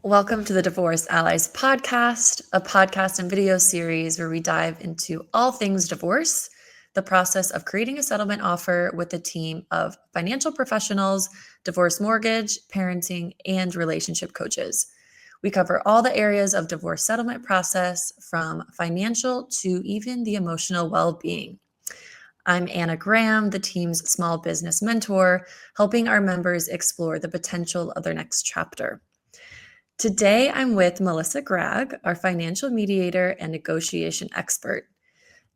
Welcome to the Divorce Allies podcast, a podcast and video series where we dive into all things divorce, the process of creating a settlement offer with a team of financial professionals, divorce mortgage, parenting, and relationship coaches. We cover all the areas of divorce settlement process, from financial to even the emotional well-being. I'm Anna Graham, the team's small business mentor, helping our members explore the potential of their next chapter. Today, I'm with Melissa Gragg, our financial mediator and negotiation expert.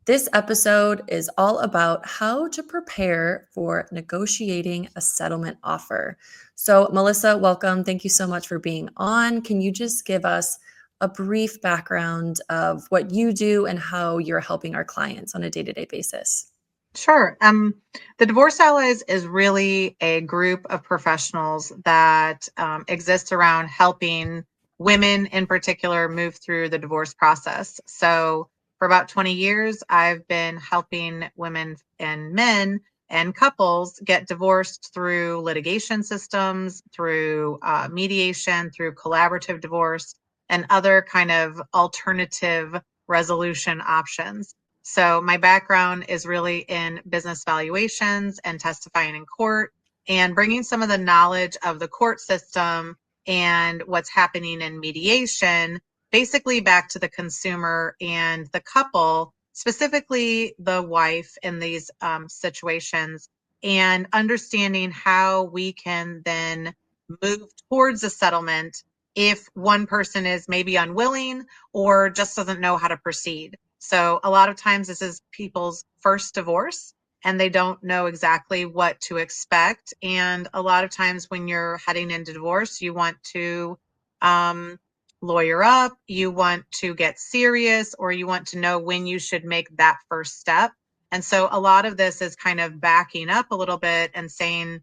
This episode is all about how to prepare for negotiating a settlement offer. So, Melissa, welcome. Thank you so much for being on. Can you just give us a brief background of what you do and how you're helping our clients on a day-to-day basis? Sure. The Divorce Allies is really a group of professionals that exists around helping women in particular move through the divorce process. So for about 20 years, I've been helping women and men and couples get divorced through litigation systems, through mediation, through collaborative divorce, and other kind of alternative resolution options. So my background is really in business valuations and testifying in court and bringing some of the knowledge of the court system and what's happening in mediation basically back to the consumer and the couple, specifically the wife in these situations, and understanding how we can then move towards a settlement if one person is maybe unwilling or just doesn't know how to proceed. So a lot of times this is people's first divorce and they don't know exactly what to expect. And a lot of times when you're heading into divorce, you want to lawyer up, you want to get serious, or you want to know when you should make that first step. And so a lot of this is kind of backing up a little bit and saying,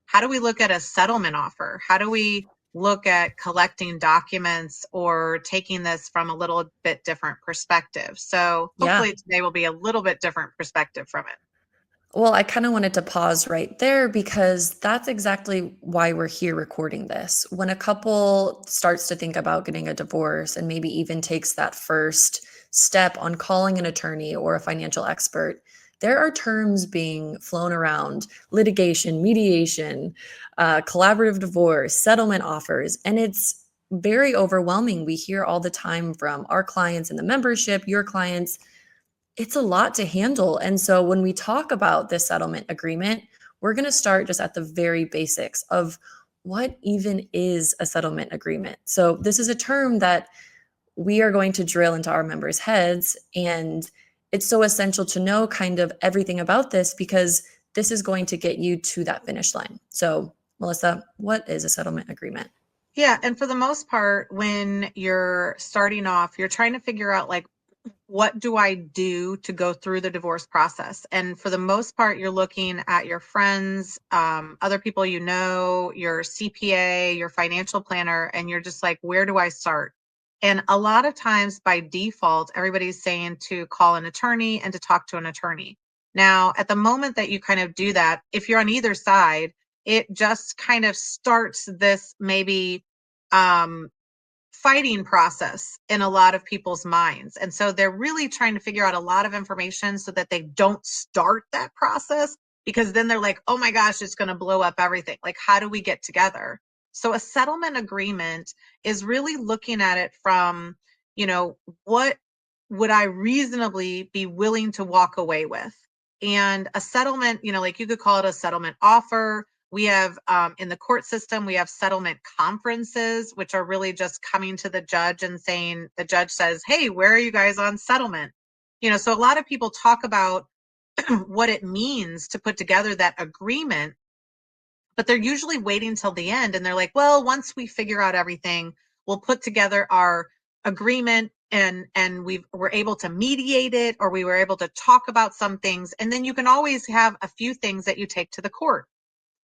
how do we look at a settlement offer? How do we look at collecting documents or taking this from a little bit different perspective? So Yeah. hopefully today will be a little bit different perspective from it. Well, I kind of wanted to pause right there because that's exactly why we're here recording this. When a couple starts to think about getting a divorce and maybe even takes that first step on calling an attorney or a financial expert, there are terms being flown around: litigation, mediation, collaborative divorce, settlement offers, and it's very overwhelming. We hear all the time from our clients in the membership, your clients. It's a lot to handle. And so when we talk about this settlement agreement, we're going to start just at the very basics of what even is a settlement agreement. So this is a term that we are going to drill into our members' heads. And it's so essential to know kind of everything about this because this is going to get you to that finish line. So, Melissa, what is a settlement agreement? Yeah. And for the most part, when you're starting off, you're trying to figure out like, what do I do to go through the divorce process? And for the most part, you're looking at your friends, other people you know, your CPA, your financial planner, and you're just like, where do I start? And a lot of times by default, everybody's saying to call an attorney and to talk to an attorney. Now, at the moment that you kind of do that, if you're on either side, it just kind of starts this maybe fighting process in a lot of people's minds. And so they're really trying to figure out a lot of information so that they don't start that process, because then they're like, oh my gosh, it's going to blow up everything. Like, how do we get together? So a settlement agreement is really looking at it from, what would I reasonably be willing to walk away with? And a settlement, like you could call it a settlement offer. We have in the court system, we have settlement conferences, which are really just coming to the judge and saying, the judge says, hey, where are you guys on settlement? So a lot of people talk about what it means to put together that agreement, but they're usually waiting till the end. And they're like, well, once we figure out everything, we'll put together our agreement and we're able to mediate it, or we were able to talk about some things. And then you can always have a few things that you take to the court.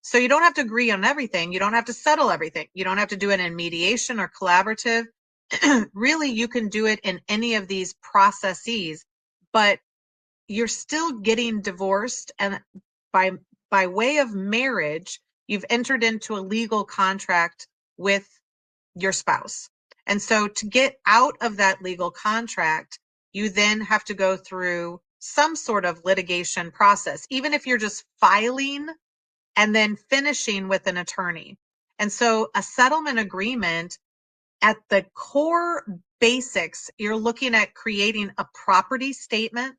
So you don't have to agree on everything. You don't have to settle everything. You don't have to do it in mediation or collaborative. Really, you can do it in any of these processes, but you're still getting divorced. And by way of marriage, you've entered into a legal contract with your spouse. And so to get out of that legal contract, you then have to go through some sort of litigation process, even if you're just filing and then finishing with an attorney. And so a settlement agreement, at the core basics, you're looking at creating a property statement,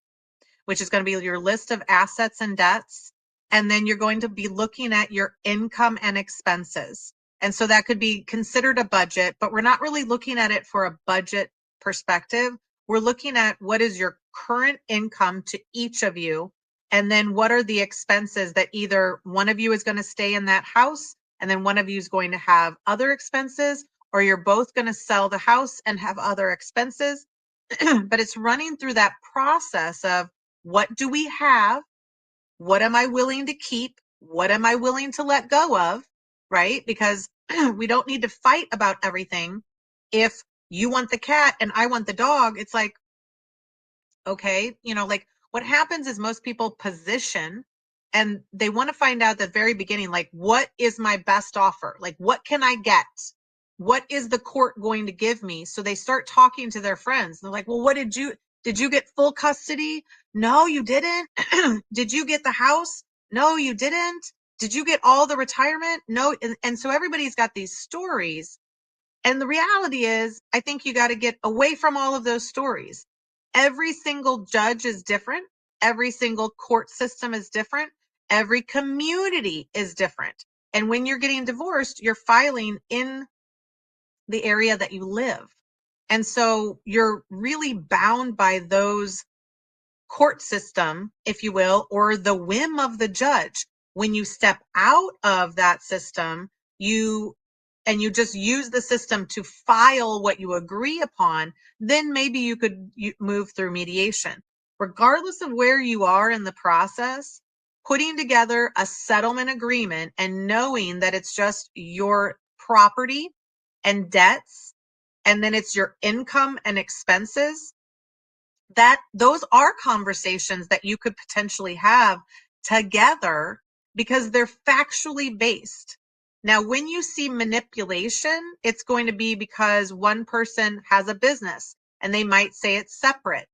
which is going to be your list of assets and debts. And then you're going to be looking at your income and expenses. And so that could be considered a budget, but we're not really looking at it for a budget perspective. We're looking at what is your current income to each of you, and then what are the expenses that either one of you is going to stay in that house and then one of you is going to have other expenses, or you're both going to sell the house and have other expenses. But it's running through that process of, what do we have? What am I willing to keep? What am I willing to let go of? Right? Because we don't need to fight about everything. If you want the cat and I want the dog, it's like, okay, like what happens is most people position and they want to find out at the very beginning, like, what is my best offer? Like, what can I get? What is the court going to give me? So they start talking to their friends. They're like, well, did you get full custody? No, you didn't. Did you get the house? No, you didn't. Did you get all the retirement? No. And so everybody's got these stories. And the reality is, I think you got to get away from all of those stories. Every single judge is different. Every single court system is different. Every community is different. And when you're getting divorced, you're filing in the area that you live. And so you're really bound by those court system, if you will, or the whim of the judge. When you step out of that system, you just use the system to file what you agree upon, then maybe you could move through mediation. Regardless of where you are in the process, putting together a settlement agreement and knowing that it's just your property and debts, and then it's your income and expenses, that those are conversations that you could potentially have together because they're factually based. Now, when you see manipulation, it's going to be because one person has a business and they might say it's separate,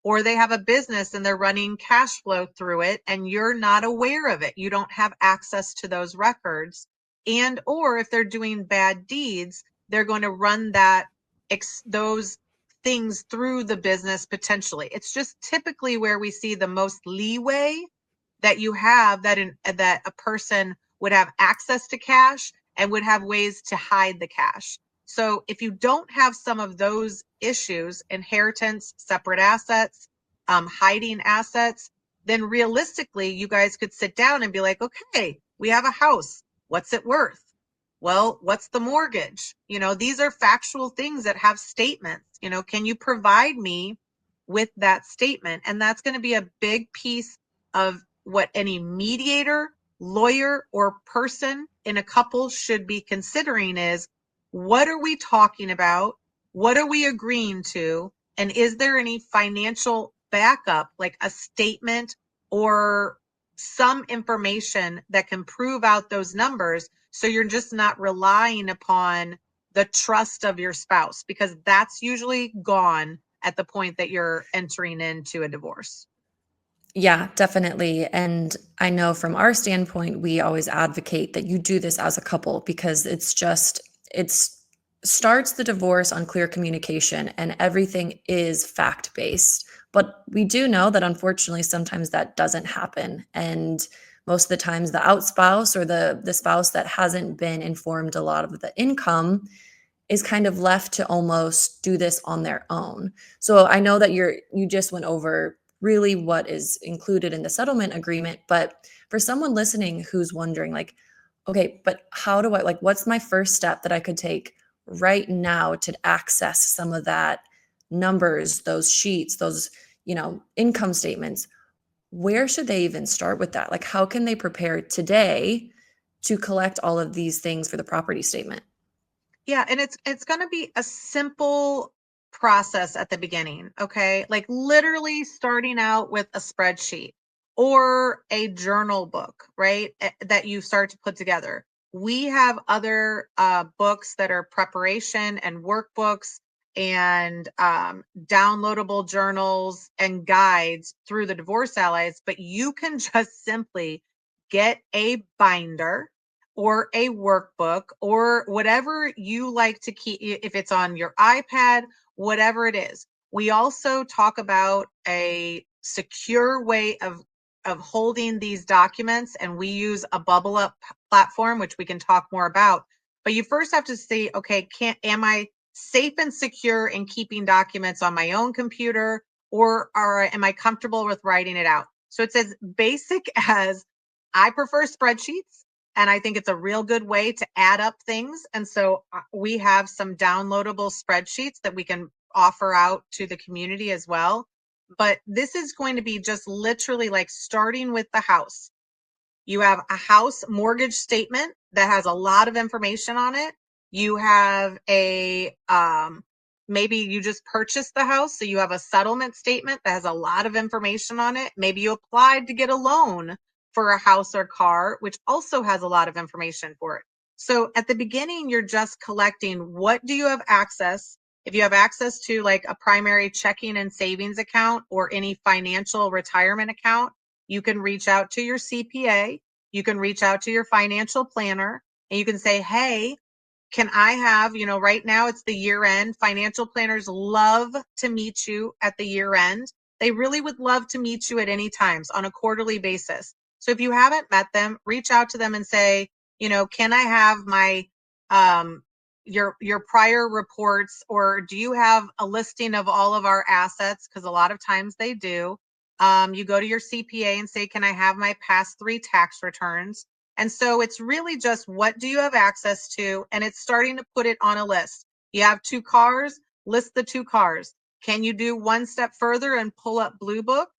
or they have a business and they're running cash flow through it and you're not aware of it. You don't have access to those records. And or if they're doing bad deeds, they're going to run those things through the business potentially. It's just typically where we see the most leeway that you have, that a person would have access to cash and would have ways to hide the cash. So if you don't have some of those issues, inheritance, separate assets, hiding assets, then realistically, you guys could sit down and be like, okay, we have a house. What's it worth? Well, what's the mortgage? These are factual things that have statements. Can you provide me with that statement? And that's going to be a big piece of what any mediator, lawyer, or person in a couple should be considering is, what are we talking about? What are we agreeing to? And is there any financial backup, like a statement or some information that can prove out those numbers, so you're just not relying upon the trust of your spouse, because that's usually gone at the point that you're entering into a divorce. Yeah, definitely. And I know from our standpoint, we always advocate that you do this as a couple because it's starts the divorce on clear communication and everything is fact based. But we do know that unfortunately sometimes that doesn't happen. And most of the times the out spouse or the spouse that hasn't been informed a lot of the income is kind of left to almost do this on their own. So I know that you just went over really what is included in the settlement agreement, but for someone listening who's wondering like, okay, but how do I, like, what's my first step that I could take right now to access some of that numbers, those sheets, those, income statements? Where should they even start with that? Like, how can they prepare today to collect all of these things for the property statement? Yeah, and it's going to be a simple process at the beginning, okay? Like literally starting out with a spreadsheet or a journal book, right? That you start to put together. We have other books that are preparation and workbooks and downloadable journals and guides through the Divorce Allies, but you can just simply get a binder or a workbook or whatever you like to keep, if it's on your iPad, whatever it is. We also talk about a secure way of holding these documents, and we use a bubble up platform, which we can talk more about. But you first have to say, okay, am I safe and secure in keeping documents on my own computer, or am I comfortable with writing it out? So it's as basic as, I prefer spreadsheets, and I think it's a real good way to add up things. And so we have some downloadable spreadsheets that we can offer out to the community as well. But this is going to be just literally like starting with the house. You have a house mortgage statement that has a lot of information on it. You have a, maybe you just purchased the house, so you have a settlement statement that has a lot of information on it. Maybe you applied to get a loan for a house or car, which also has a lot of information for it. So at the beginning, you're just collecting, what do you have access? If you have access to like a primary checking and savings account or any financial retirement account, you can reach out to your CPA, you can reach out to your financial planner, and you can say, hey, can I have, right now it's the year end. Financial planners love to meet you at the year end. They really would love to meet you at any times on a quarterly basis. So if you haven't met them, reach out to them and say, can I have my, your prior reports, or do you have a listing of all of our assets? Because a lot of times they do. You go to your CPA and say, can I have my past 3 tax returns? And so it's really just, what do you have access to? And it's starting to put it on a list. You have 2 cars, list the 2 cars. Can you do one step further and pull up Blue Book?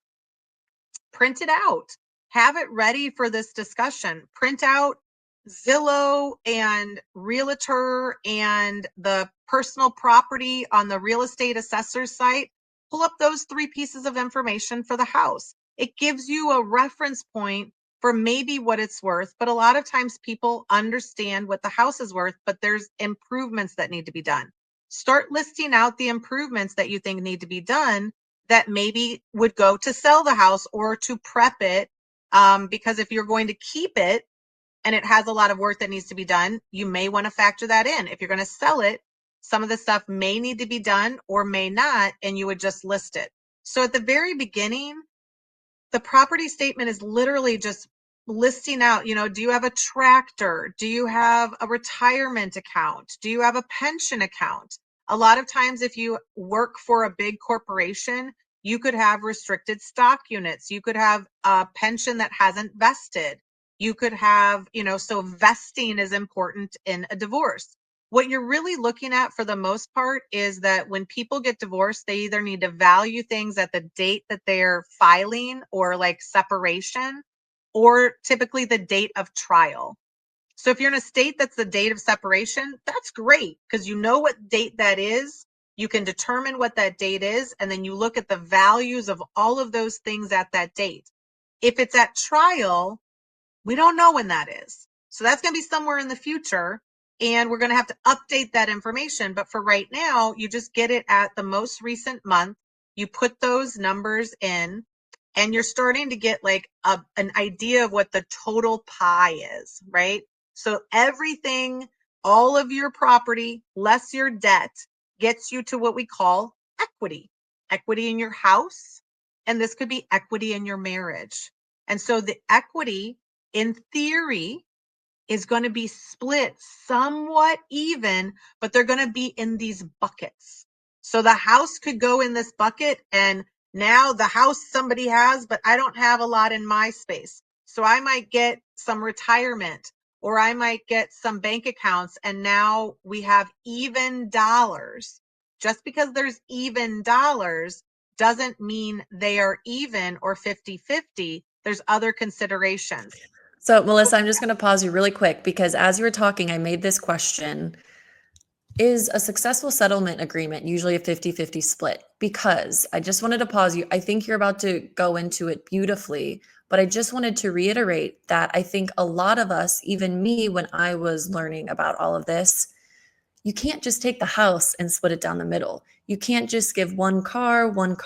Print it out. Have it ready for this discussion. Print out Zillow and Realtor and the personal property on the real estate assessor's site. Pull up those 3 pieces of information for the house. It gives you a reference point for maybe what it's worth, but a lot of times people understand what the house is worth, but there's improvements that need to be done. Start listing out the improvements that you think need to be done that maybe would go to sell the house or to prep it. Because if you're going to keep it and it has a lot of work that needs to be done, you may want to factor that in. If you're going to sell it, some of the stuff may need to be done or may not, and you would just list it. So at the very beginning, the property statement is literally just listing out, do you have a tractor? Do you have a retirement account? Do you have a pension account? A lot of times, if you work for a big corporation, you could have restricted stock units. You could have a pension that hasn't vested. You could have, so vesting is important in a divorce. What you're really looking at for the most part is that when people get divorced, they either need to value things at the date that they're filing or like separation, or typically the date of trial. So if you're in a state that's the date of separation, that's great because you know what date that is. You can determine what that date is, and then you look at the values of all of those things at that date. If it's at trial, we don't know when that is. So that's going to be somewhere in the future, and we're going to have to update that information. But for right now, you just get it at the most recent month. You put those numbers in, and you're starting to get like an idea of what the total pie is, right? So everything, all of your property, less your debt, gets you to what we call equity. Equity in your house, and this could be equity in your marriage. And so the equity, in theory, is going to be split somewhat even, but they're going to be in these buckets. So the house could go in this bucket, and now the house somebody has, but I don't have a lot in my space. So I might get some retirement, or I might get some bank accounts, and now we have even dollars. Just because there's even dollars doesn't mean they are even or 50-50. There's other considerations. So, Melissa, I'm just going to pause you really quick because as you were talking, I made this question. Is a successful settlement agreement usually a 50-50 split? Because I just wanted to pause you. I think you're about to go into it beautifully, but I just wanted to reiterate that I think a lot of us, even me, when I was learning about all of this, you can't just take the house and split it down the middle. You can't just give one car, one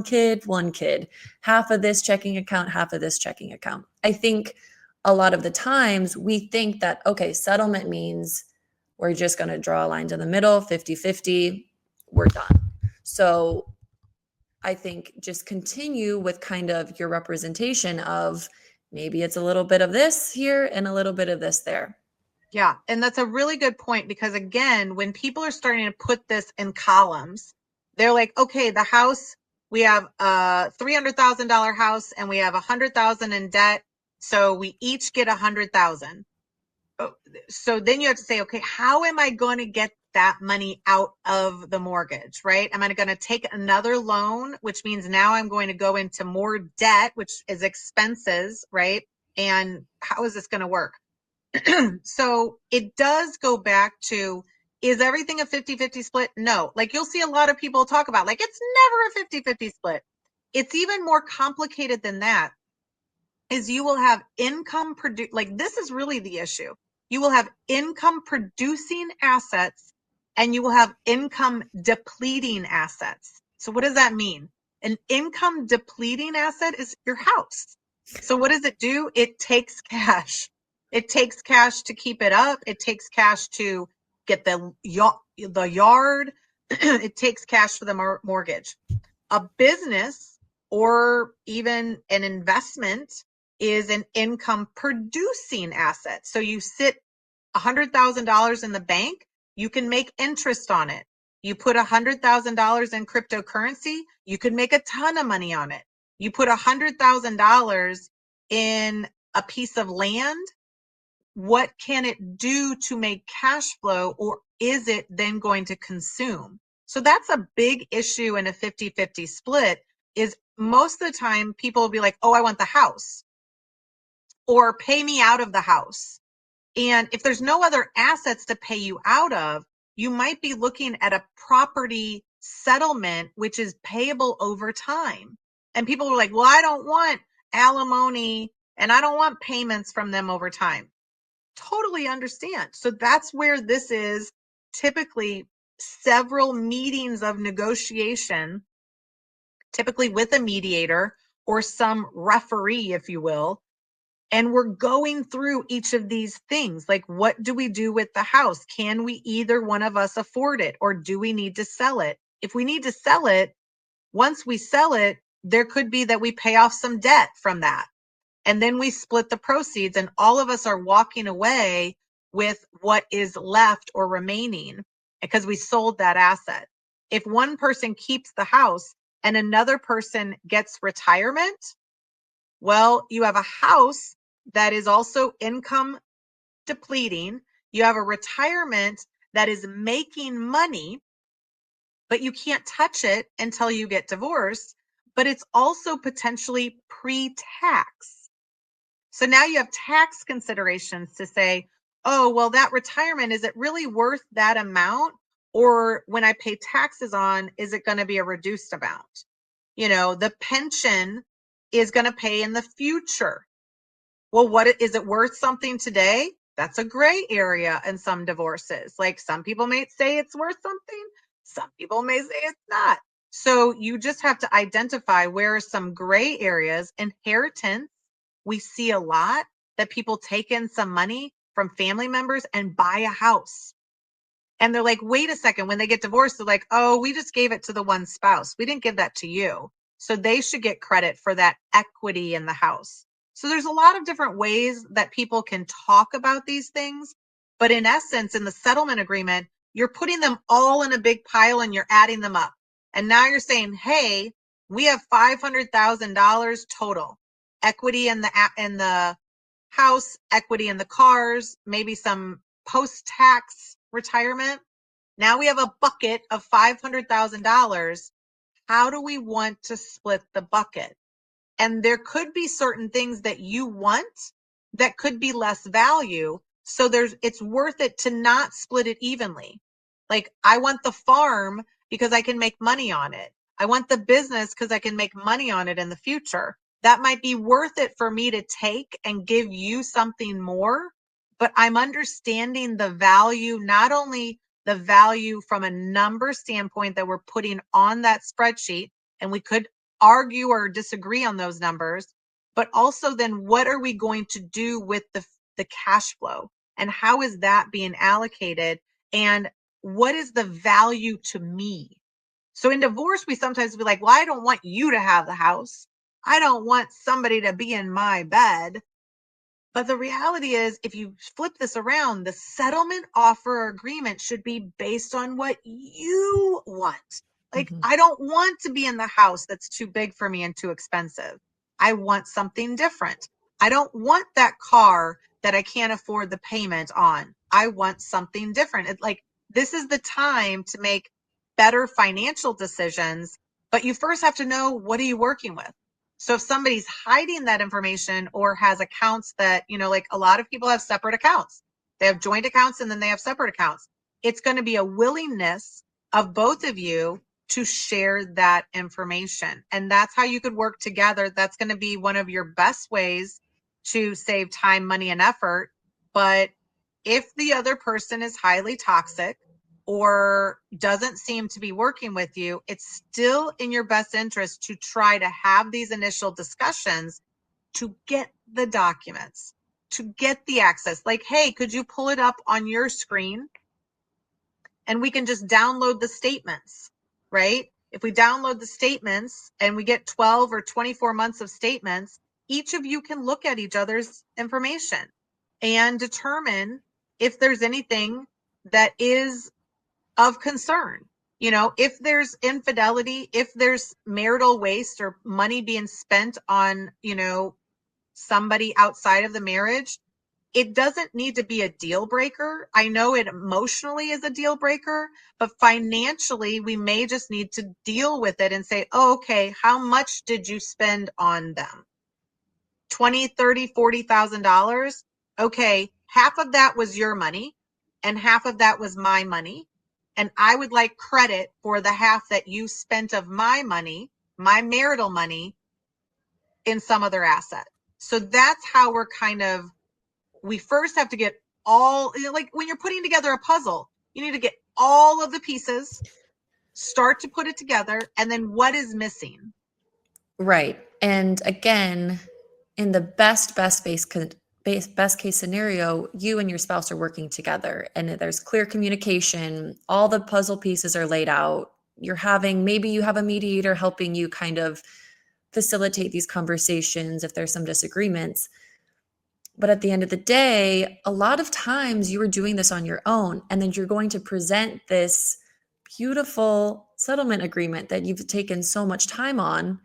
kid, half of this checking account, half of this checking account. I think a lot of the times we think that, okay, settlement means we're just going to draw a line to the middle, 50-50, we're done. So I think just continue with kind of your representation of maybe it's a little bit of this here and a little bit of this there. Yeah, and that's a really good point because again, when people are starting to put this in columns, they're like, okay, the house, we have a $300,000 house and we have $100,000 in debt, so we each get $100,000. So then you have to say, okay, how am I going to get that money out of the mortgage, right? Am I going to take another loan, which means now I'm going to go into more debt, which is expenses, right? And how is this going to work? So it does go back to, is everything a 50-50 split? No. Like you'll see a lot of people talk about, like, it's never a 50-50 split. It's even more complicated than that. Is you will have income like this is really the issue. You will have income producing assets and you will have income depleting assets. So what does that mean? An income depleting asset is your house. So what does it do? It takes cash. It takes cash to keep it up. It takes cash to get the yard. It takes cash for the mortgage. A business or even an investment is an income producing asset. So you sit $100,000 in the bank, you can make interest on it. You put $100,000 in cryptocurrency, you can make a ton of money on it. You put $100,000 in a piece of land, what can it do to make cash flow, or is it then going to consume? So that's a big issue in a 50-50 split. Is most of the time people will be like, oh, I want the house, or pay me out of the house. And if there's no other assets to pay you out of, you might be looking at a property settlement, which is payable over time. And people are like, well, I don't want alimony and I don't want payments from them over time. Totally understand. So that's where this is typically several meetings of negotiation, typically with a mediator or some referee, if you will. And we're going through each of these things. Like, what do we do with the house? Can we either one of us afford it, or do we need to sell it? If we need to sell it, once we sell it, there could be that we pay off some debt from that. And then we split the proceeds, and all of us are walking away with what is left or remaining because we sold that asset. If one person keeps the house and another person gets retirement, well, you have a house that is also income depleting. You have a retirement that is making money, but you can't touch it until you get divorced. But it's also potentially pre-tax. So now you have tax considerations to say, oh, well, that retirement, is it really worth that amount? Or when I pay taxes on, is it going to be a reduced amount? You know, the pension is going to pay in the future. Well, what is it worth something today? That's a gray area in some divorces. Like some people may say it's worth something, some people may say it's not. So you just have to identify where are some gray areas. Inheritance, we see a lot that people take in some money from family members and buy a house. And they're like, wait a second, when they get divorced, they're like, oh, we just gave it to the one spouse. We didn't give that to you. So they should get credit for that equity in the house. So there's a lot of different ways that people can talk about these things. But in essence, in the settlement agreement, you're putting them all in a big pile and you're adding them up. And now you're saying, hey, we have $500,000 total equity in the house, equity in the cars, maybe some post-tax retirement. Now we have a bucket of $500,000. How do we want to split the bucket? And there could be certain things that you want that could be less value. So it's worth it to not split it evenly. Like, I want the farm because I can make money on it. I want the business because I can make money on it in the future. That might be worth it for me to take and give you something more, but I'm understanding the value, not only the value from a number standpoint that we're putting on that spreadsheet, and we could argue or disagree on those numbers, but also then what are we going to do with the cash flow, and how is that being allocated, and what is the value to me? So in divorce, we sometimes be like, well, I don't want you to have the house. I don't want somebody to be in my bed. But the reality is, if you flip this around, the settlement offer or agreement should be based on what you want. Like, Mhm. I don't want to be in the house that's too big for me and too expensive. I want something different. I don't want that car that I can't afford the payment on. I want something different. It's like, this is the time to make better financial decisions, but you first have to know, what are you working with? So if somebody's hiding that information or has accounts that, like a lot of people have separate accounts, they have joint accounts and then they have separate accounts. It's going to be a willingness of both of you to share that information. And that's how you could work together. That's going to be one of your best ways to save time, money, and effort. But if the other person is highly toxic or doesn't seem to be working with you, it's still in your best interest to try to have these initial discussions to get the documents, to get the access. Like, hey, could you pull it up on your screen and we can just download the statements, right? If we download the statements and we get 12 or 24 months of statements, each of you can look at each other's information and determine if there's anything that is of concern. If there's infidelity, if there's marital waste or money being spent on, somebody outside of the marriage, it doesn't need to be a deal breaker. I know it emotionally is a deal breaker, but financially, we may just need to deal with it and say, oh, okay, how much did you spend on them? 20, 30, $40,000. Okay, half of that was your money and half of that was my money. And I would like credit for the half that you spent of my money, my marital money, in some other asset. So that's how we first have to get all, like when you're putting together a puzzle, you need to get all of the pieces, start to put it together, and then what is missing. Right. And again, in the best case scenario, you and your spouse are working together and there's clear communication, all the puzzle pieces are laid out. Maybe you have a mediator helping you kind of facilitate these conversations if there's some disagreements. But at the end of the day, a lot of times you are doing this on your own, and then you're going to present this beautiful settlement agreement that you've taken so much time on,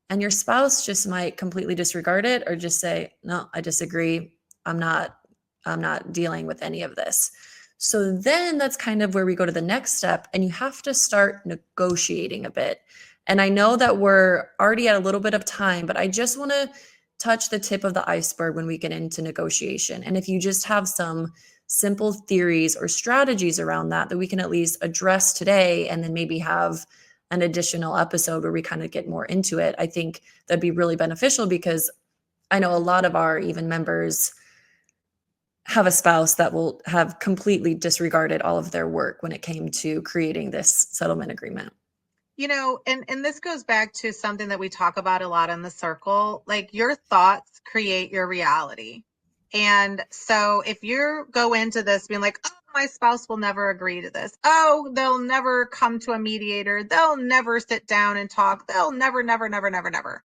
and your spouse just might completely disregard it or just say, "No, I disagree. I'm not dealing with any of this." So then that's kind of where we go to the next step, and you have to start negotiating a bit. And I know that we're already at a little bit of time, but I just want to touch the tip of the iceberg when we get into negotiation. And if you just have some simple theories or strategies around that we can at least address today, and then maybe have an additional episode where we kind of get more into it, I think that'd be really beneficial, because I know a lot of our even members have a spouse that will have completely disregarded all of their work when it came to creating this settlement agreement. And this goes back to something that we talk about a lot in the circle. Like, your thoughts create your reality. And so if you go into this being like, oh, my spouse will never agree to this. Oh, they'll never come to a mediator. They'll never sit down and talk. They'll never, never, never, never, never.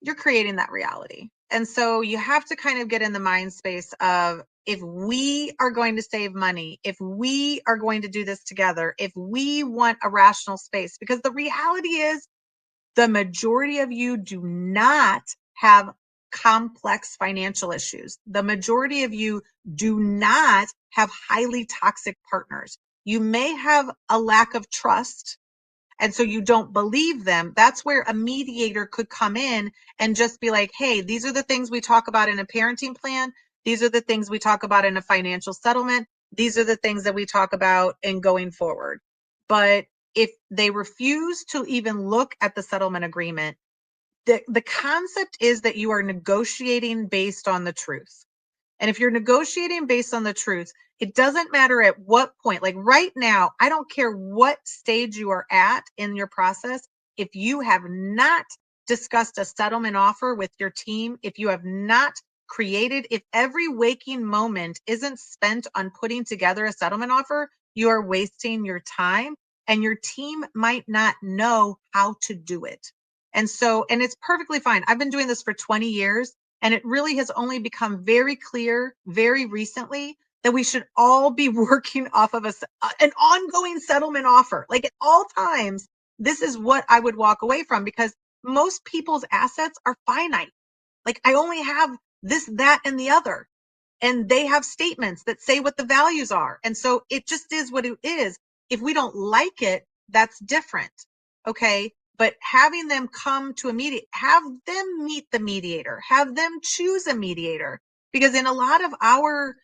You're creating that reality. And so you have to kind of get in the mind space of, if we are going to save money, if we are going to do this together, if we want a rational space, because the reality is the majority of you do not have complex financial issues. The majority of you do not have highly toxic partners. You may have a lack of trust, and so you don't believe them. That's where a mediator could come in and just be like, hey, these are the things we talk about in a parenting plan. These are the things we talk about in a financial settlement. these are the things that we talk about in going forward. But if they refuse to even look at the settlement agreement, the concept is that you are negotiating based on the truth. And if you're negotiating based on the truth, it doesn't matter at what point, like right now, I don't care what stage you are at in your process. If you have not discussed a settlement offer with your team, if you have not created, if every waking moment isn't spent on putting together a settlement offer, you are wasting your time and your team might not know how to do it. And so, and it's perfectly fine. I've been doing this for 20 years. And it really has only become very clear very recently that we should all be working off of an ongoing settlement offer. Like at all times, this is what I would walk away from because most people's assets are finite. Like I only have this, that, and the other. And they have statements that say what the values are. And so it just is what it is. If we don't like it, that's different. Okay. But having them come to a mediator, have them meet the mediator, have them choose a mediator, because in a lot of our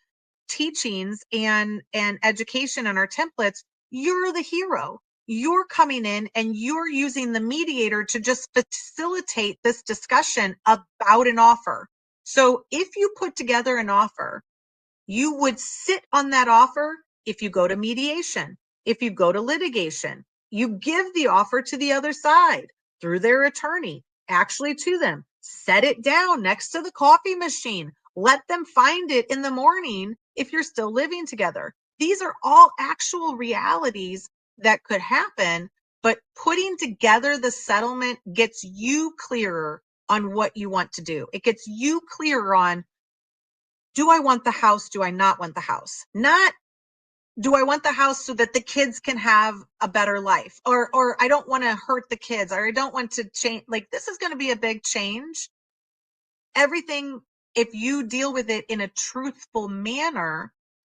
teachings and education and our templates, you're the hero. You're coming in and you're using the mediator to just facilitate this discussion about an offer. So if you put together an offer, you would sit on that offer if you go to mediation, if you go to litigation. You give the offer to the other side through their attorney, actually to them. Set it down next to the coffee machine. Let them find it in the morning if you're still living together. These are all actual realities that could happen, but putting together the settlement gets you clearer on what you want to do. It gets you clearer on, do I want the house? Do I not want the house? Not, do I want the house so that the kids can have a better life? Or I don't want to hurt the kids, or I don't want to change. Like, this is going to be a big change. Everything, if you deal with it in a truthful manner,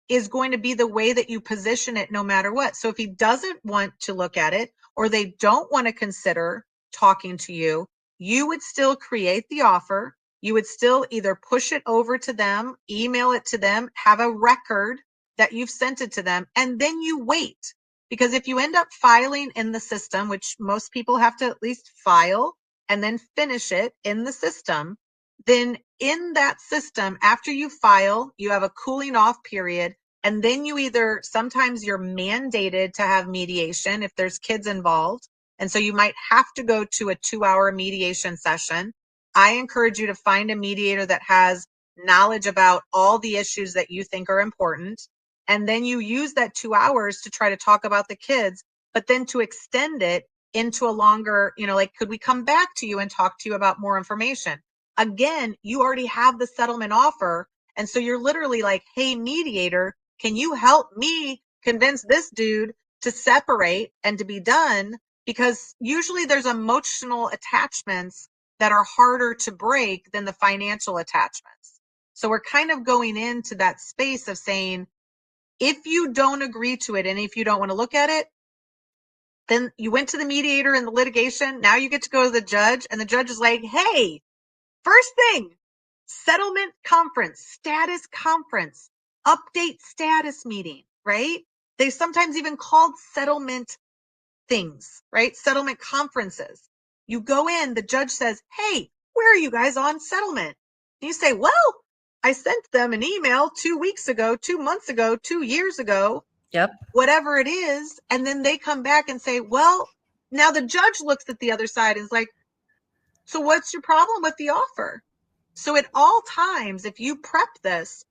is going to be the way that you position it no matter what. So if he doesn't want to look at it, or they don't want to consider talking to you, you would still create the offer. You would still either push it over to them, email it to them, have a record that you've sent it to them, and then you wait. Because if you end up filing in the system, which most people have to at least file and then finish it in the system, then in that system, after you file, you have a cooling off period. And then you either, sometimes you're mandated to have mediation if there's kids involved. And so you might have to go to a 2-hour mediation session. I encourage you to find a mediator that has knowledge about all the issues that you think are important. And then you use that 2 hours to try to talk about the kids, but then to extend it into a longer, like, could we come back to you and talk to you about more information? Again, you already have the settlement offer. And so you're literally like, hey, mediator, can you help me convince this dude to separate and to be done? Because usually there's emotional attachments that are harder to break than the financial attachments. So we're kind of going into that space of saying, if you don't agree to it and if you don't want to look at it, then you went to the mediator in the litigation. Now you get to go to the judge, and the judge is like, hey, first thing, settlement conference, status conference, update status meeting, right? They sometimes even called settlement things, right? Settlement conferences. You go in, the judge says, hey, where are you guys on settlement? And you say, well, I sent them an email 2 weeks ago, 2 months ago, 2 years ago, Yep. whatever it is. And then they come back and say, well, now the judge looks at the other side and is like, so what's your problem with the offer? So at all times, if you prep this,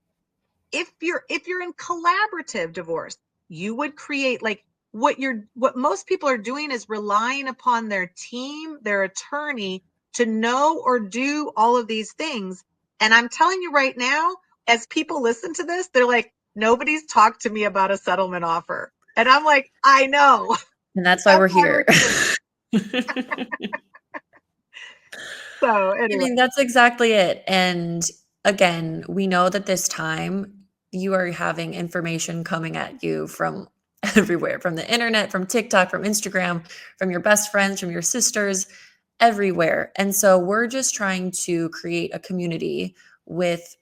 if you're in collaborative divorce, you would create, like, what most people are doing is relying upon their team, their attorney, to know or do all of these things. And I'm telling you right now, as people listen to this, they're like, nobody's talked to me about a settlement offer. And I'm like, I know. And that's why we're here. So I anyway. mean, that's exactly it. And again, we know that this time you are having information coming at you from everywhere, from the internet, from TikTok, from Instagram, from your best friends, from your sisters, everywhere. And so we're just trying to create a community with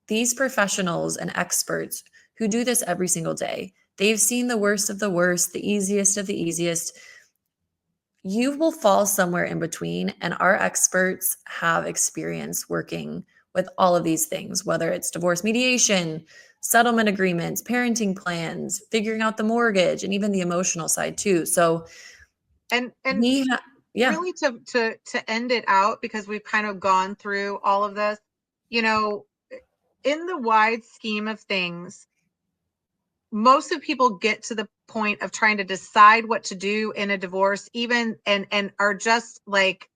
these professionals and experts who do this every single day. They've seen the worst of the worst, the easiest of the easiest. You will fall somewhere in between, and our experts have experience working with all of these things, whether it's divorce mediation, settlement agreements, parenting plans, figuring out the mortgage, and even the emotional side too. So And yeah. really to end it out, because we've kind of gone through all of this, you know, in the wide scheme of things, most of people get to the point of trying to decide what to do in a divorce, even and are just like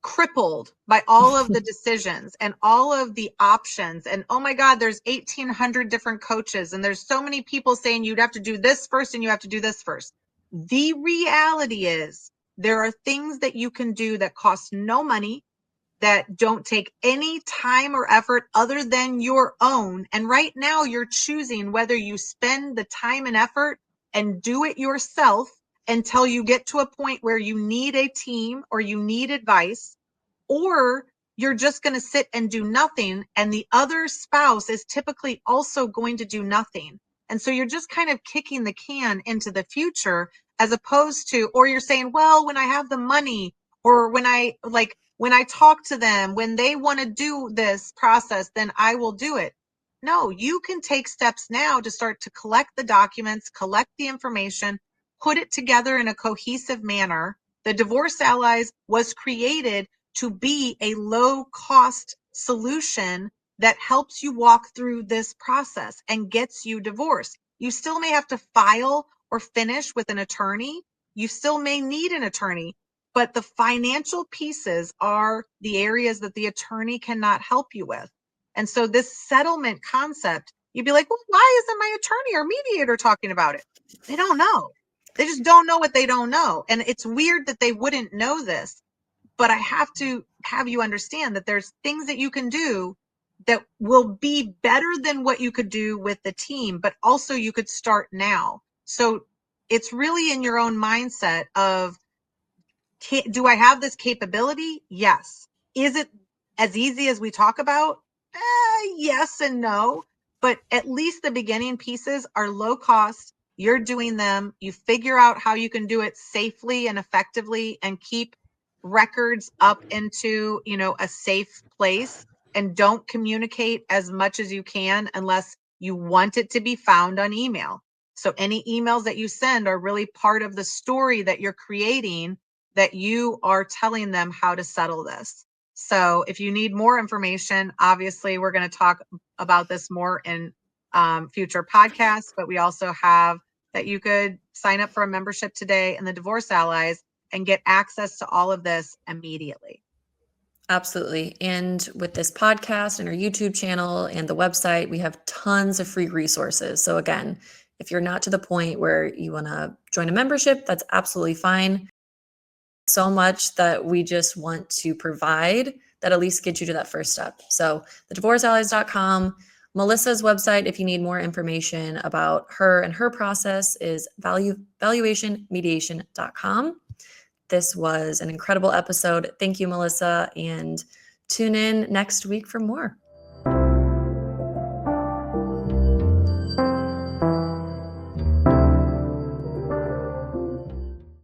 crippled by all of the decisions and all of the options. And oh my God, there's 1,800 different coaches, and there's so many people saying you'd have to do this first and you have to do this first. The reality is there are things that you can do that cost no money, that don't take any time or effort other than your own. And right now you're choosing whether you spend the time and effort and do it yourself until you get to a point where you need a team or you need advice, or you're just going to sit and do nothing. And the other spouse is typically also going to do nothing. And so you're just kind of kicking the can into the future, as opposed to, or you're saying, well, when I have the money, or when I talk to them, when they want to do this process, then I will do it. No, you can take steps now to start to collect the documents, collect the information, put it together in a cohesive manner. The Divorce Allies was created to be a low cost solution that helps you walk through this process and gets you divorced. You still may have to file or finish with an attorney. You still may need an attorney, but the financial pieces are the areas that the attorney cannot help you with. And so this settlement concept, you'd be like, well, why isn't my attorney or mediator talking about it? They don't know. They just don't know what they don't know. And it's weird that they wouldn't know this, but I have to have you understand that there's things that you can do that will be better than what you could do with the team, but also you could start now. So it's really in your own mindset of, do I have this capability? Yes. Is it as easy as we talk about? Yes and no. But at least the beginning pieces are low cost. You're doing them. You figure out how you can do it safely and effectively and keep records up into, a safe place, and don't communicate as much as you can unless you want it to be found on email. So any emails that you send are really part of the story that you're creating, that you are telling them how to settle this. So if you need more information, obviously we're going to talk about this more in future podcasts, but we also have that you could sign up for a membership today in the Divorce Allies and get access to all of this immediately. Absolutely. And with this podcast and our YouTube channel and the website, we have tons of free resources. So again, if you're not to the point where you want to join a membership, that's absolutely fine. So much that we just want to provide that at least get you to that first step. So the divorceallies.com, Melissa's website, if you need more information about her and her process, is valuationmediation.com. This was an incredible episode. Thank you, Melissa, and tune in next week for more.